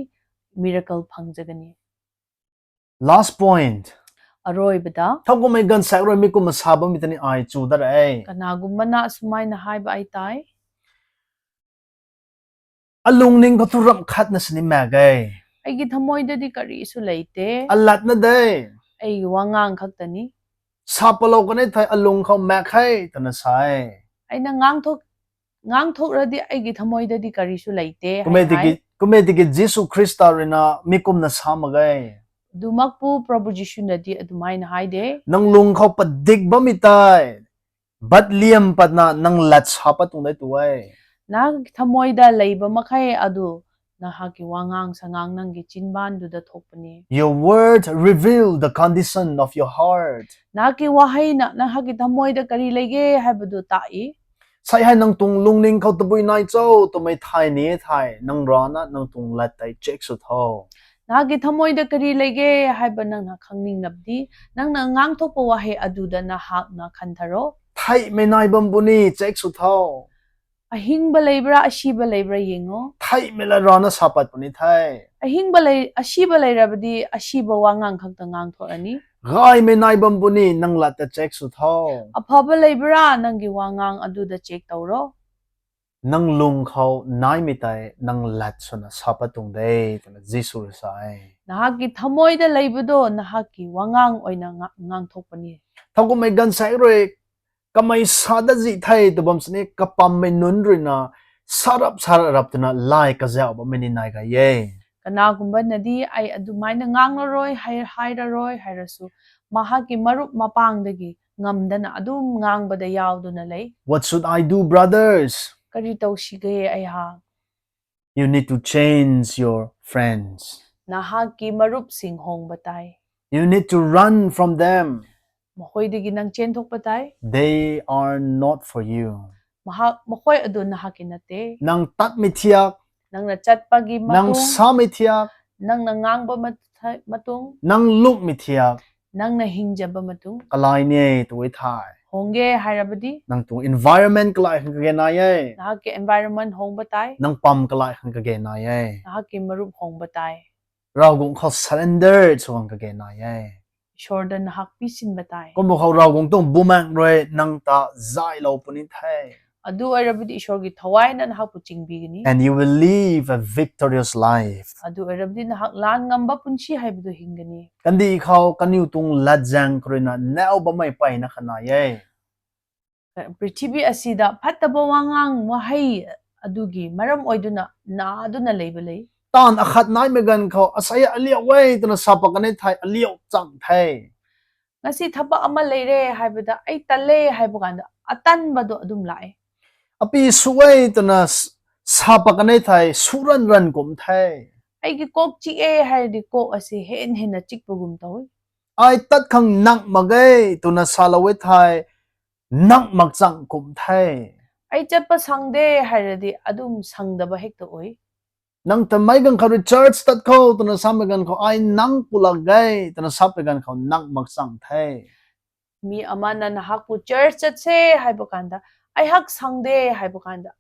miracle phangjagani last point aroibada thong ko mai gan sa ro mi ko ma sa ba mi tani ai chu dar ai kanagumana sumaina haiba ai tai alung ning ko tu ram khat na sini ma gai aigi thamoidadi karisu leite alat na dai aigi wangang khaktani sa palo ko nei thai alung kho ma khai tana sai aina ngangthok radi aigi thamoidadi karisu leite kumedi ki Jesus Christa rena mi kum na sa ma gai dumakpu prabhu jishu nadi adumaina haide nang lung kho pa dik ba mi tai bat liam pat na nang lat sa pa tung dai tuai na thamoida leiba makhai adu nahaki wangang sangang nanggi chinban duda thokpani your word reveal the condition of your heart naki wahai na nahaki thamoida kari lege haibadu tai sai hai nang tung lung ning khau tu bui nai chau to mai thai ni thai nang ra na nang tung lat tai check su tho ꯅꯍꯥꯛꯀꯤ ꯊꯃꯣꯏꯗ ꯀꯔꯤ ꯂꯩꯒꯦ ꯍꯥꯏꯕ ꯅꯪꯅ ꯈꯪꯅꯤꯡꯂꯕꯗꯤ ꯅꯪꯅ ꯉꯥꯡꯊꯣꯛꯄ ꯋꯥꯍꯩ ꯑꯗꯨꯗ ꯅꯍꯥꯛꯅ ꯈꯟꯊꯔꯣ. Thai menai bambuni check su thao. ꯑꯍꯤꯡꯕ ꯂꯩꯕ꯭ꯔꯥ ꯑꯁꯤꯕ ꯂꯩꯕ꯭ꯔꯥ ꯌꯦꯡꯉꯣ. Thai melarana sapat puni thai. ꯑꯁꯤꯕ ꯂꯩꯔꯕꯗꯤ ꯑꯁꯤꯕ ꯋꯥꯉꯥꯡ khakta ꯉꯥꯡꯊꯣꯛꯑꯅꯤ. Gai menai bambuni nang lata check su thao. ꯑꯐꯕ ꯂꯩꯕ꯭ꯔꯥ ꯅꯪꯒꯤ ꯋꯥꯉꯥꯡ ꯑꯗꯨꯗ check ꯇꯧꯔꯣ. Nang lung khao nai mitai nang lat suna sapatung day tana jisu sai. ꯅꯍꯥꯛꯀꯤ ꯊꯃꯣꯏꯗ ꯂꯩꯕꯗꯣ ꯅꯍꯥꯛꯀꯤ ꯋꯥꯉꯥꯡ ꯑꯣꯏꯅ ꯉꯥꯡꯊꯣꯛꯄꯅꯤ. Thangko mai gan sai roi kamai sada ji thai to bam sne kapam mai nun rina sarap tana lai ka ja ba meni nai ga ye. ꯀꯅꯥꯒꯨꯝꯕꯅꯗꯤ ꯑꯩ ꯑꯗꯨꯃꯥꯏꯅ ꯉꯥꯡꯂꯔꯣꯏ ꯍꯥꯏꯔꯔꯣꯏ ꯍꯥꯏꯔꯁꯨ ꯃꯍꯥꯛꯀꯤ ꯃꯔꯨꯞ ꯃꯄꯥꯡꯗꯒꯤ ꯉꯝꯗꯅ ꯑꯗꯨꯝ ꯉꯥꯡꯕꯗ ꯌꯥꯎꯗꯨꯅ ꯂꯩ. What should I do, brothers? ꯀꯔꯤ ꯇꯧꯁꯤꯒꯦ ꯑꯩꯍꯥꯛ? You need to change your friends. ꯅꯍꯥꯛꯀꯤ ꯃꯔꯨꯞꯁꯤꯡ ꯍꯣꯡꯕ ꯇꯥꯏ. You need to run from them. ꯃꯈꯣꯏꯗꯒꯤ ꯅꯪ ꯆꯦꯟꯊꯣꯛꯄ ꯇꯥꯏ. They are not for you. ꯃꯈꯣꯏ ꯑꯗꯨ ꯅꯍꯥꯛꯀꯤ ꯅꯠꯇꯦ. Nang tat mithiak. ꯅꯪꯅ ꯆꯠꯄꯒꯤ Nang ꯃꯇꯨꯡ, sa mithiak. ꯅꯪꯅ ꯉꯥꯡꯕ ꯃꯇꯨꯡ, Nang luk mithiak. ꯅꯪꯅ ꯍꯤꯡꯖꯕ ꯃꯇꯨꯡ, Kalai ne tuwi thai. ꯍꯣꯡꯒꯦ ꯍꯥꯏꯔꯕꯗꯤ Nang tu environment kalai hang kage na ye. ꯅꯍꯥꯛꯀꯤ environment ꯍꯣꯡꯕ ꯇꯥꯏ. Nang pam kalai hang kage na ye. ꯅꯍꯥꯛꯀꯤ ꯃꯔꯨꯞ ꯍꯣꯡꯕ ꯇꯥꯏ. Rao gong khao surrender so hang kage na ye. ꯏꯁꯣꯔꯗ ꯅꯍꯥꯛ ꯄꯤꯁꯤꯟꯕ ꯇꯥꯏ. Kombo khao rao gong tong bumang roi nang ta zai lau puni thai. ꯑꯗꯨ ꯑꯣꯏꯔꯕꯗꯤ ꯏꯁꯣꯔꯒꯤ ꯊꯋꯥꯏꯅ ꯅꯍꯥꯛꯄꯨ ꯆꯤꯡꯕꯤꯒꯅꯤ. And you will live a victorious life. ꯑꯗꯨ ꯑꯣꯏꯔꯕꯗꯤ ꯅꯍꯥꯛ ꯂꯥꯟ ꯉꯝꯕ ꯄꯨꯟꯁꯤ ꯍꯥꯏꯕꯗꯨ ꯍꯤꯡꯒꯅꯤ. Kandi khao kaniu tung lajang kroina nao ba mai pai na khana ye. ꯄ꯭ꯔꯤꯊꯤꯕꯤ ꯑꯁꯤꯗ ꯐꯠꯇꯕ ꯋꯥꯉꯥꯡ ꯋꯥꯍꯩ ꯑꯗꯨꯒꯤ ꯃꯔꯝ ꯑꯣꯏꯗꯨꯅ ꯅꯥꯗꯨꯅ ꯂꯩꯕ ꯂꯩ. Tan akhat nai megan khao asaya alia wei tuna sapakane thai aliao chang thai. ꯉꯁꯤ ꯊꯕꯛ ꯑꯃ ꯂꯩꯔꯦ ꯍꯥꯏꯕꯗ ꯑꯩ ꯇꯜꯂꯦ ꯍꯥꯏꯕ ꯀꯥꯟꯗ ꯑꯇꯟꯕꯗꯣ ꯑꯗꯨꯝ ꯂꯥꯛꯑꯦ. Api suwei tuna sapakane thai suran ran kum thai. ꯑꯩꯒꯤ ꯀꯣꯛ ꯆꯤꯛꯑꯦ ꯍꯥꯏꯔꯗꯤ ꯀꯣꯛ ꯑꯁꯤ ꯍꯦꯟꯅ ꯆꯤꯛꯄꯒꯨꯝ ꯇꯧꯏ. Ai tat khang nak magai tuna salawe thai nak mak chang kum thai. ꯑꯩ ꯆꯠꯄ ꯁꯪꯗꯦ ꯍꯥꯏꯔꯗꯤ ꯑꯗꯨꯝ ꯁꯪꯗꯕ ꯍꯦꯛꯇ ꯑꯣꯏ. Nang tamai gan khari church tat khao tuna samegan khao ai nang pulagai tuna sapegan khao nak mak chang thai. ꯃꯤ ꯑꯃꯅ ꯅꯍꯥꯛꯄꯨ ꯆꯔꯆ ꯆꯠꯁꯦ ꯍꯥꯏꯕ ꯀꯥꯟꯗ ꯑꯩꯍꯥꯛ ꯁꯪꯗꯦ ꯍꯥꯏꯕ ꯀꯥꯟꯗ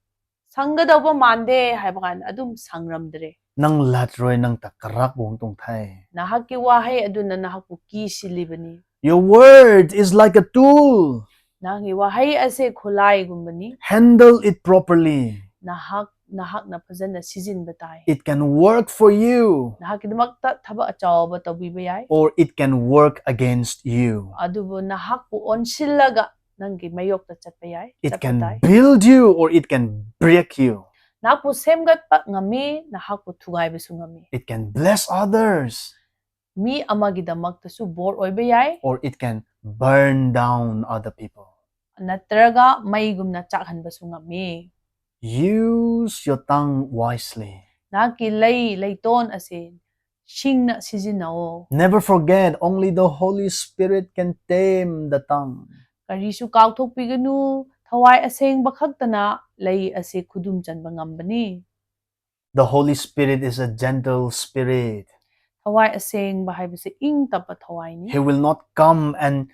ꯁꯪꯒꯗꯧꯕ ꯃꯥꯟꯗꯦ ꯍꯥꯏꯕ ꯀꯥꯟꯗ ꯑꯗꯨꯝ ꯁꯪꯔꯝꯗ꯭ꯔꯦ. Nang latroi nang takarak wong tung thai. ꯅꯍꯥꯛꯀꯤ ꯋꯥꯍꯩ ꯑꯗꯨꯅ ꯅꯍꯥꯛꯄꯨ ꯀꯤꯁꯤꯜꯂꯤꯕꯅꯤ. Your word is like a tool. ꯅꯍꯥꯛꯀꯤ ꯋꯥꯍꯩ ꯑꯁꯦ ꯈꯨꯠꯂꯥꯏꯒꯨꯝꯕꯅꯤ. Handle it properly. ꯅꯍꯥꯛꯅ ꯐꯖꯅ ꯁꯤꯖꯤꯟꯕ ꯇꯥꯏ. It can work for you. ꯅꯍꯥꯛꯀꯤꯗꯃꯛꯇ ꯊꯕꯛ ꯑꯆꯧꯕ ꯇꯧꯕꯤꯕ ꯌꯥꯏ. Or it can work against you. ꯑꯗꯨꯕꯨ ꯅꯍꯥꯛꯄꯨ ꯑꯣꯟꯁꯤꯜꯂꯒ ꯅꯪꯒꯤ ꯃꯥꯌꯣꯛꯇꯆꯠꯄ ꯌꯥꯏ. It ꯆꯠꯄ can ꯇꯥꯏ. build you or it can break you. ꯅꯍꯥꯛꯄꯨ ꯁꯦꯝꯒꯠꯄ ꯉꯝꯃꯤ, ꯅꯍꯥꯛꯄꯨ ꯊꯨꯒꯥꯏꯕꯁꯨ ꯉꯝꯃꯤ. It can bless others. ꯃꯤ ꯑꯃꯒꯤꯗꯃꯛꯇꯁꯨ ꯕꯣꯔ ꯑꯣꯏꯕ ꯌꯥꯏ. Or it can burn down other people. ꯅꯠꯇ꯭ꯔꯒ ꯃꯩꯒꯨꯝꯅ ꯆꯥꯛꯍꯟꯕꯁꯨ ꯉꯝꯃꯤ. Use your tongue wisely. ꯅꯍꯥꯛꯀꯤ ꯂꯩꯇꯣꯟ ꯑꯁꯤ ꯁꯤꯡꯅ ꯁꯤꯖꯤꯟꯅꯧ. Never forget, only the Holy Spirit can tame the tongue. ꯀꯔꯤꯁꯨ ꯀꯥꯎꯊꯣꯛꯄꯤꯒꯅꯨ, ꯊꯋꯥꯏ ꯑꯁꯦꯡꯕ ꯈꯛꯇꯅ ꯂꯩ ꯑꯁꯤ ꯈꯨꯗꯨꯝ ꯆꯟꯕ ꯉꯝꯕꯅꯤ. The Holy Spirit is a gentle spirit. ꯊꯋꯥꯏ ꯑꯁꯦꯡꯕ ꯍꯥꯏꯕꯁꯤ ꯏꯪ ꯇꯞꯄ ꯊꯋꯥꯏꯅꯤ. He will not come and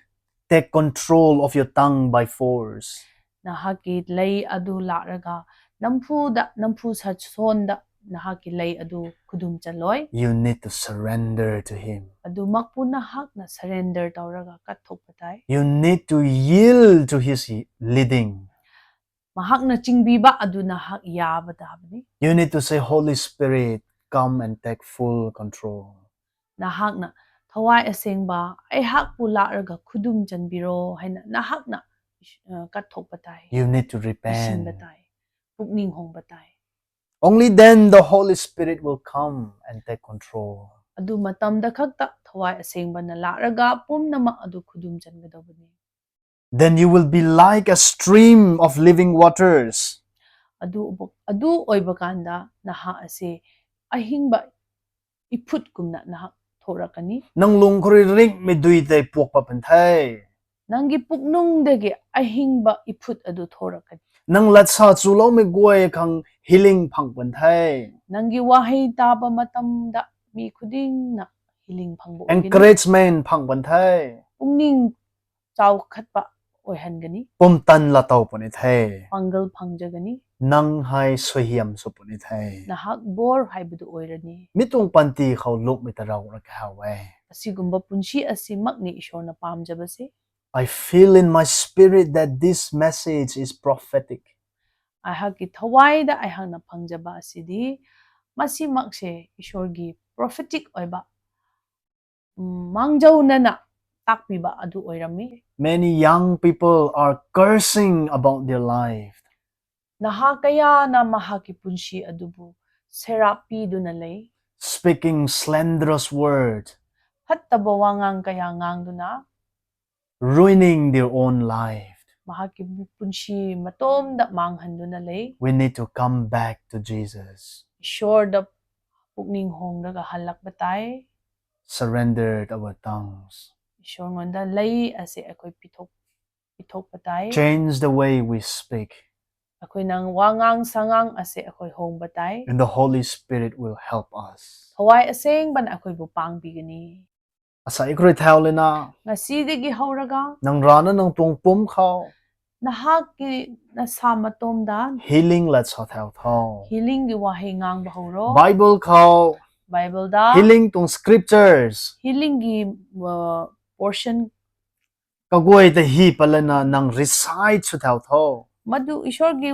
take control of your tongue by force. ꯅꯍꯥꯛꯀꯤ ꯂꯩ ꯑꯗꯨ ꯂꯥꯛꯂꯒ ꯅꯝꯐꯨ ꯁꯥꯁꯣꯟꯗ ꯅꯍꯥꯛꯀꯤ ꯂꯩ ꯑꯗꯨ ꯈꯨꯗꯨꯝ ꯆꯜꯂꯣꯏ. You need to surrender to Him. ꯑꯗꯨꯃꯛꯄꯨ ꯅꯍꯥꯛꯅ ꯁꯔꯦꯟꯗꯔ ꯇꯧꯔꯒ ꯀꯠꯊꯣꯛꯄ ꯇꯥꯏ. You need to yield to His leading. ꯃꯍꯥꯛꯅ ꯆꯤꯡꯕꯤꯕ ꯑꯗꯨ ꯅꯍꯥꯛ ꯌꯥꯕ ꯇꯥꯕꯅꯤ. You need to say, Holy Spirit, come and take full control. ꯅꯍꯥꯛꯅ ꯊꯋꯥꯏ ꯑꯁꯦꯡꯕ ꯑꯩꯍꯥꯛꯄꯨ ꯂꯥꯛꯂꯒ ꯈꯨꯗꯨꯝ ꯆꯟꯕꯤꯔꯣ ꯍꯥꯏꯅ ꯅꯍꯥꯛꯅ ꯀꯠꯊꯣꯛꯄ ꯇꯥꯏ. You need to ꯄꯤꯁꯤꯟꯕ repent. ꯇꯥꯏ. ꯄꯨꯛꯅꯤꯡ ꯍꯣꯡꯕ ꯇꯥꯏ. Only then the Holy Spirit will come and take control. ꯑꯗꯨ ꯃꯇꯝꯗ ꯈꯛꯇ ꯊꯋꯥꯏ ꯑꯁꯦꯡꯕꯅ ꯂꯥꯛꯂꯒ ꯄꯨꯝꯅꯃꯛ ꯑꯗꯨ ꯈꯨꯗꯨꯝ ꯆꯟꯒꯗꯧꯕꯅꯤ. Then you will be like a stream of living waters. ꯑꯗꯨ ꯑꯣꯏꯕ ꯀꯥꯟꯗ ꯅꯍꯥꯛ ꯑꯁꯤ ꯑꯍꯤꯡꯕ ꯏꯐꯨꯠꯀꯨꯝꯅ ꯅꯍꯥꯛ ꯊꯣꯔꯛꯀꯅꯤ. Nang lungkuri ring midui tay pokpa panthai. ꯅꯪꯒꯤ ꯄꯨꯛꯅꯨꯡꯗꯒꯤ ꯑꯍꯤꯡꯕ ꯏꯐꯨꯠ ꯑꯗꯨ ꯊꯣꯔꯛꯀꯅꯤ. Nang latsa chulo me guay khang healing phang panthai. ꯅꯪꯒꯤ ꯋꯥꯍꯩ ꯇꯥꯕ ꯃꯇꯝꯗ mi khudingna healing phangbo oigani encouragement phangban thai pungning chawkhatpa oihangani pumtan la tau puni thai pangal phangjagani nang hai sohiam su puni thai nahak bor haibudu oirani mitung panti khau luk mitarau ra kawe asigumba punshi asimakni ishorna pamjabase I feel in my spirit that this message is prophetic. aihaki thawaida aihangna phangjaba asidi masimakse ishorgi prophetic oiba mangjaunana takpiba adu oirami Many young people are cursing about their life. naha kaya na mahaki punshi adubu serapi dunalay Speaking slanderous words, hattaba wangang kaya ngangduna ruining their own life. mahaki punshi matomda manghandunalay We need to come back to Jesus. ishorda pukning hongraga halak batay Surrendered our tongues. ishor ngonda lay ase akoy pitok batay Change the way we speak. akoy nang wangang sangang ase akoy hong batay And the Holy Spirit will help us. hawai aseng ban akoy bu pangbigani Asa ikroy thaulina ngasidigi hawraga nang rana nang tung pum khao nahaki nasamatomda healing let's thau thau. healing gi wahay ngang bahuro Bible khao Bible da healing tung scriptures. healing gi portion Kagway ta hi palana nang recite su thau thau. madu ishor gi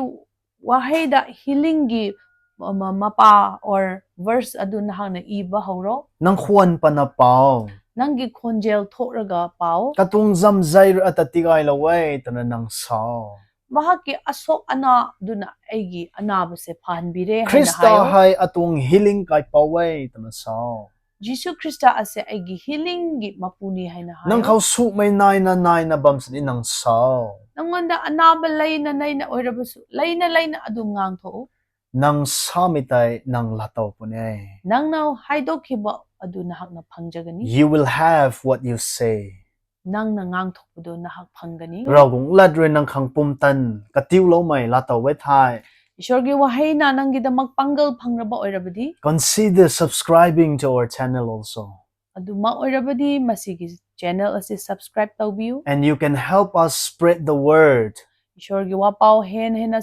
wahay da healing gi mapa or verse adu nahang na iba hawro Nang khuan pa na pao. nanggi khonjel thoraga pao Katung zamzay atatigay laway tana nang sao. mahaki asok ana duna aigi anabase phanbire haina Krista hayo hai atung healing kay paway tana sao. Jisu Krista ase aigi healing gi mapuni haina Nang hayo kau su may nai na bamsan inang sao. nangonda anaba layna oirabasu layna adum ngang tho Nang samitay nang lataw po niya. nangnaw haidokiba adu nahak na phangjagani You will have what you say. nang na ngang thokpudo nahak phanggani Ragong ladre nang kang pumtan katiw law may lataw wet hai. ishorgi wahay na nanggida magpanggal phangraba oirabadi Consider subscribing to our channel also. adu ma oirabadi masigi channel ase subscribe tawbiu And you can help us spread the word ishorgi wapaw hena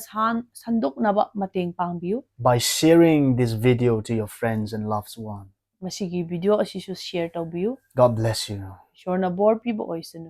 sanduknaba mateng pangbiu by sharing this video to your friends and loved ones. masigi video asisu share tawbiu God bless you. ishorna bor pibo oisanu